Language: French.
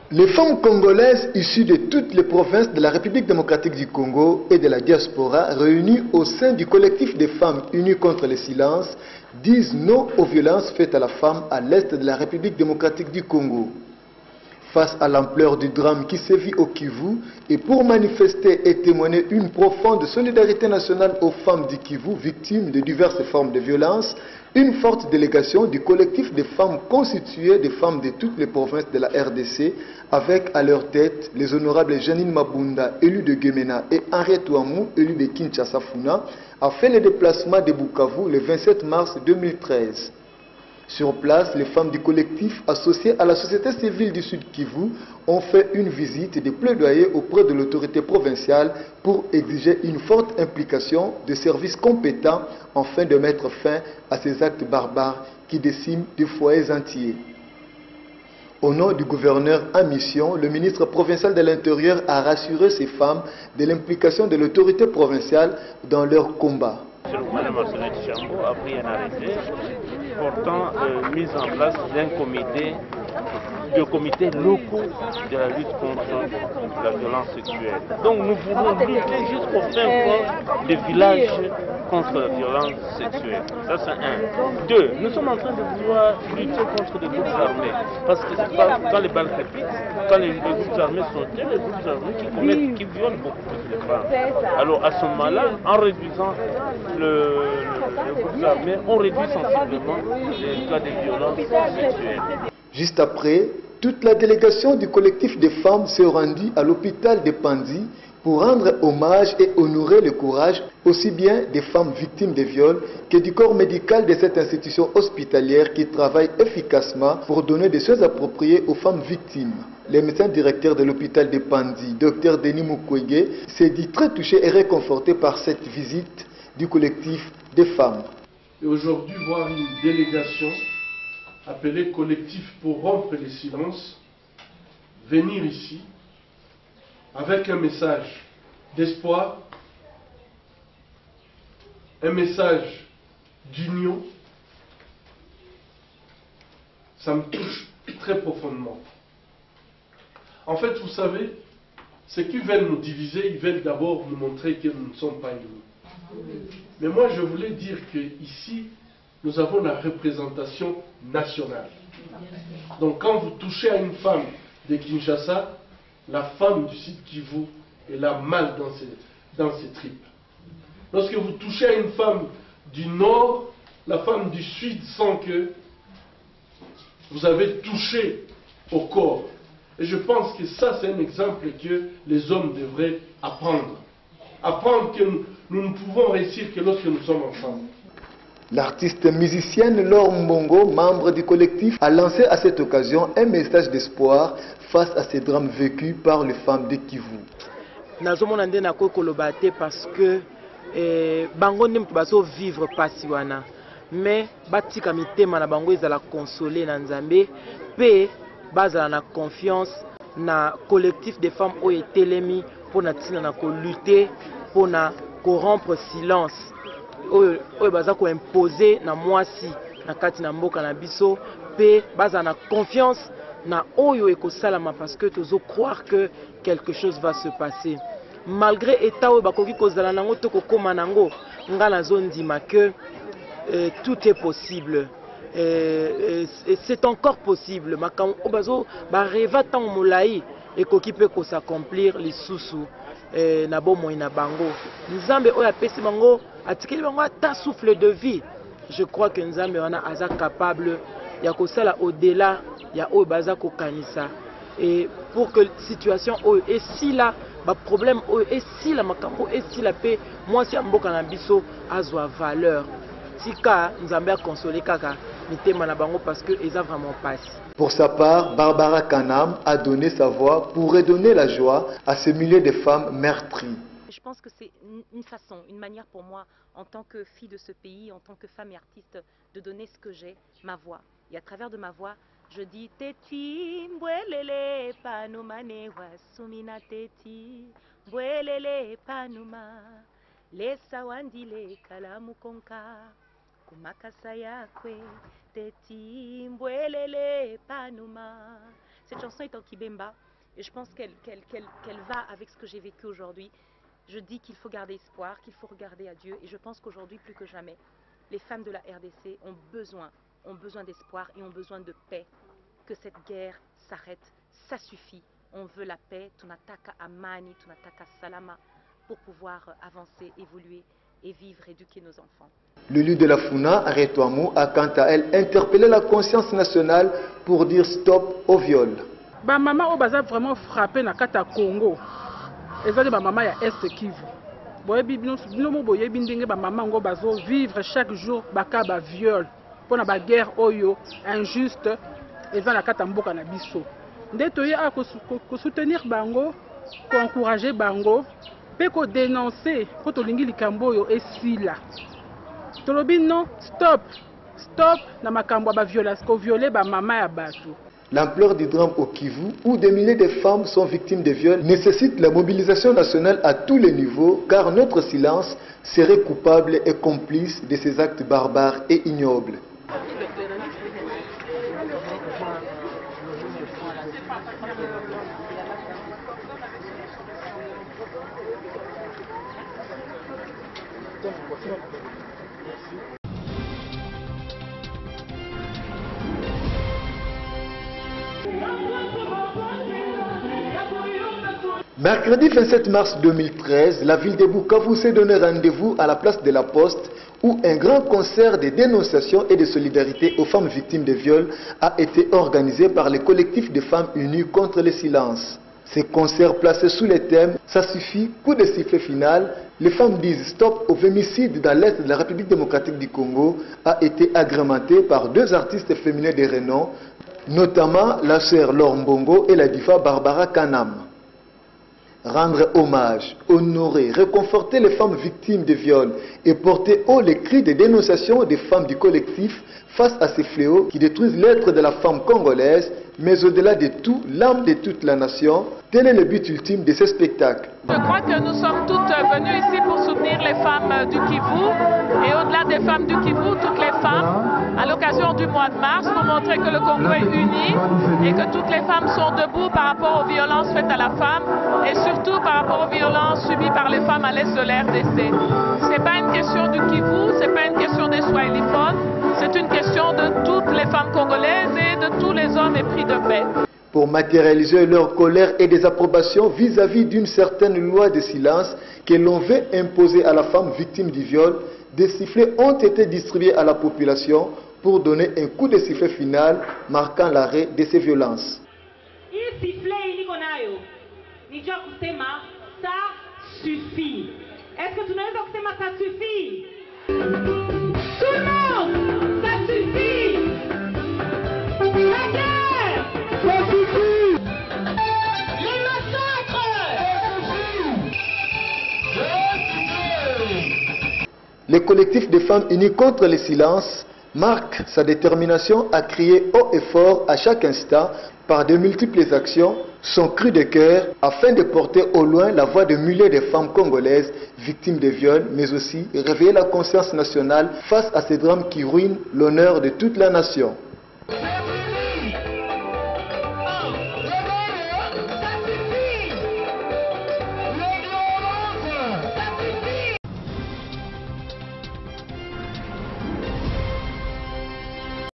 Les femmes congolaises issues de toutes les provinces de la République démocratique du Congo et de la diaspora réunies au sein du collectif des femmes unies contre le silence disent non aux violences faites à la femme à l'est de la République démocratique du Congo. Face à l'ampleur du drame qui sévit au Kivu et pour manifester et témoigner une profonde solidarité nationale aux femmes du Kivu victimes de diverses formes de violence, une forte délégation du collectif des femmes constituée de femmes de toutes les provinces de la RDC, avec à leur tête les honorables Janine Mabunda, élue de Gemena, et Henriette Ouamou, élue de Kinshasa-Funa, a fait le déplacement de Bukavu le 27 mars 2013. Sur place, les femmes du collectif associées à la société civile du Sud Kivu ont fait une visite de plaidoyer auprès de l'autorité provinciale pour exiger une forte implication de services compétents afin de mettre fin à ces actes barbares qui déciment des foyers entiers. Au nom du gouverneur en mission, le ministre provincial de l'Intérieur a rassuré ces femmes de l'implication de l'autorité provinciale dans leur combat. Le gouverneur Marcelin Tchambo a pris un arrêté portant mise en place d'un comité, de comités locaux de la lutte contre la violence sexuelle. Donc nous voulons lutter jusqu'au fin fond des villages contre la violence sexuelle. Ça c'est un. Deux, nous sommes en train de vouloir lutter contre les groupes armés. Parce que quand les balles crépitent, quand les groupes armés sont les groupes armés qui violent beaucoup plus les femmes. Alors à ce moment-là, en réduisant le groupe armé, on réduit sensiblement les cas de violence sexuelle. Juste après, toute la délégation du collectif des femmes s'est rendue à l'hôpital de Panzi pour rendre hommage et honorer le courage aussi bien des femmes victimes de viols que du corps médical de cette institution hospitalière qui travaille efficacement pour donner des soins appropriées aux femmes victimes. Le médecin directeur de l'hôpital de Panzi, Dr Denis Mukwege, s'est dit très touché et réconforté par cette visite du collectif des femmes. Et aujourd'hui, voir une délégation appelée Collectif pour rompre les silences venir ici avec un message d'espoir, un message d'union, ça me touche très profondément. En fait, vous savez, ce qu'ils veulent nous diviser, ils veulent d'abord nous montrer que nous ne sommes pas unis. Mais moi, je voulais dire qu'ici, nous avons la représentation nationale. Donc, quand vous touchez à une femme de Kinshasa, la femme du Sud Kivu, elle a mal dans ses tripes. Lorsque vous touchez à une femme du Nord, la femme du Sud sent que vous avez touché au corps. Et je pense que ça, c'est un exemple que les hommes devraient apprendre. Apprendre que nous ne pouvons réussir que lorsque nous sommes ensemble. L'artiste musicienne Laure Mbongo, membre du collectif, a lancé à cette occasion un message d'espoir face à ces drames vécus par les femmes de Kivu. Nazomona nde na kokoloba te parce que bango nde bazo vivre pasi wana, mais batika mitema na bango ezala consoler na Nzambe pe bazala na confiance na collectif des femmes oyo etelemi pona tina na ko lutter pona ko rompre silence oyo baza ko imposer na mwasi na kati na mboka na biso pe bazala na confiance na oyo ekosalama parce que tozo croire que quelque chose va se passer malgré état oyo bakoki kozala nango to kokoma nango nga nazondima que tout est possible. C'est encore possible. Makambo obazo ba reva tant molai et koki pe ko s'accomplir les susu na bomo ina bango. Nzambe oya pesi bango atikeli bango ata souffle de vie. Je crois que Nzambe wana aza capable ya kosala au-delà ya oyo baza ko kanisa et pour que situation oyo et si la ba problème oyo et si la makambo et si la paix moi si mboka na biso azwa valeur. Tika Nzambe a consolé kaka mitema na bango parce que ils ont vraiment passé. Pour sa part, Barbara Kanam a donné sa voix pour redonner la joie à ces milliers de femmes meurtries. Je pense que c'est une façon, une manière pour moi, en tant que fille de ce pays, en tant que femme et artiste, de donner ce que j'ai, ma voix. Et à travers de ma voix, je dis Teti, mbwelele panuma newa sumina teti, mbwelele panuma, lesa wandile kalamu konka, kumakasa yakwe, Teti mbwelele panuma, Cette chanson est en Kibemba et je pense qu'elle va avec ce que j'ai vécu aujourd'hui. Je dis qu'il faut garder espoir, qu'il faut regarder à Dieu et je pense qu'aujourd'hui plus que jamais, les femmes de la RDC ont besoin d'espoir et ont besoin de paix. Que cette guerre s'arrête, ça suffit. On veut la paix, tunataka amani, tunataka salama, pour pouvoir avancer, évoluer et vivre, éduquer nos enfants. Le leader de la Funa, Aretouamou, a quant à elle interpellé la conscience nationale pour dire stop au viol. Ba maman au bazar vraiment frappé na kata Congo. Ezali ba maman ya Est Kivu. Boyebi bino boyebi ndenge ba maman ngo bazo vivre chaque jour baka ba viol. Pona ba guerre oyo injuste eza na kata mboka na biso. Nde toye a ko soutenir bango, ko encourager bango, pe ko dénoncer ko tolingi likambo oyo esila. Tolobi non, stop na makambo ba violence ko violer ba maman ya bato. L'ampleur du drame au Kivu, où des milliers de femmes sont victimes de viols, nécessite la mobilisation nationale à tous les niveaux, car notre silence serait coupable et complice de ces actes barbares et ignobles. Mercredi 27 mars 2013, la ville de Bukavu s'est donné rendez-vous à la place de la Poste où un grand concert de dénonciation et de solidarité aux femmes victimes de viols a été organisé par le collectif de femmes unies contre le silence. Ce concert placé sous le thème « Ça suffit, coup de sifflet final », les femmes disent stop au fémicide dans l'Est de la République démocratique du Congo a été agrémenté par deux artistes féminins de renom, notamment la sœur Laure Mbongo et la diva Barbara Kanam. Rendre hommage, honorer, réconforter les femmes victimes de viols et porter haut les cris de dénonciation des femmes du collectif face à ces fléaux qui détruisent l'être de la femme congolaise, mais au-delà de tout, l'âme de toute la nation. Tel est le but ultime de ce spectacle. Je crois que nous sommes toutes venues ici pour soutenir les femmes du Kivu et au-delà des femmes du Kivu, toutes les femmes, à l'occasion du mois de mars, pour montrer que le Congo est uni et que toutes les femmes sont debout par rapport aux violences faites à la femme et surtout par rapport aux violences subies par les femmes à l'est de l'RDC. Ce n'est pas une question du Kivu, ce n'est pas une question des Swahiliphones, c'est une question de toutes les femmes congolaises et de tous les hommes épris de paix. Pour matérialiser leur colère et désapprobation vis-à-vis d'une certaine loi de silence que l'on veut imposer à la femme victime du viol, des sifflets ont été distribués à la population pour donner un coup de sifflet final marquant l'arrêt de ces violences. Ça suffit. Est-ce que tu n'as pas que ça suffit? Tout le monde, ça suffit. La guerre, ça suffit. Les massacres, ça suffit. Le collectif des femmes unies contre le silence marque sa détermination à crier haut et fort à chaque instant par de multiples actions son cri de cœur afin de porter au loin la voix de milliers de femmes congolaises victimes de viols, mais aussi réveiller la conscience nationale face à ces drames qui ruinent l'honneur de toute la nation.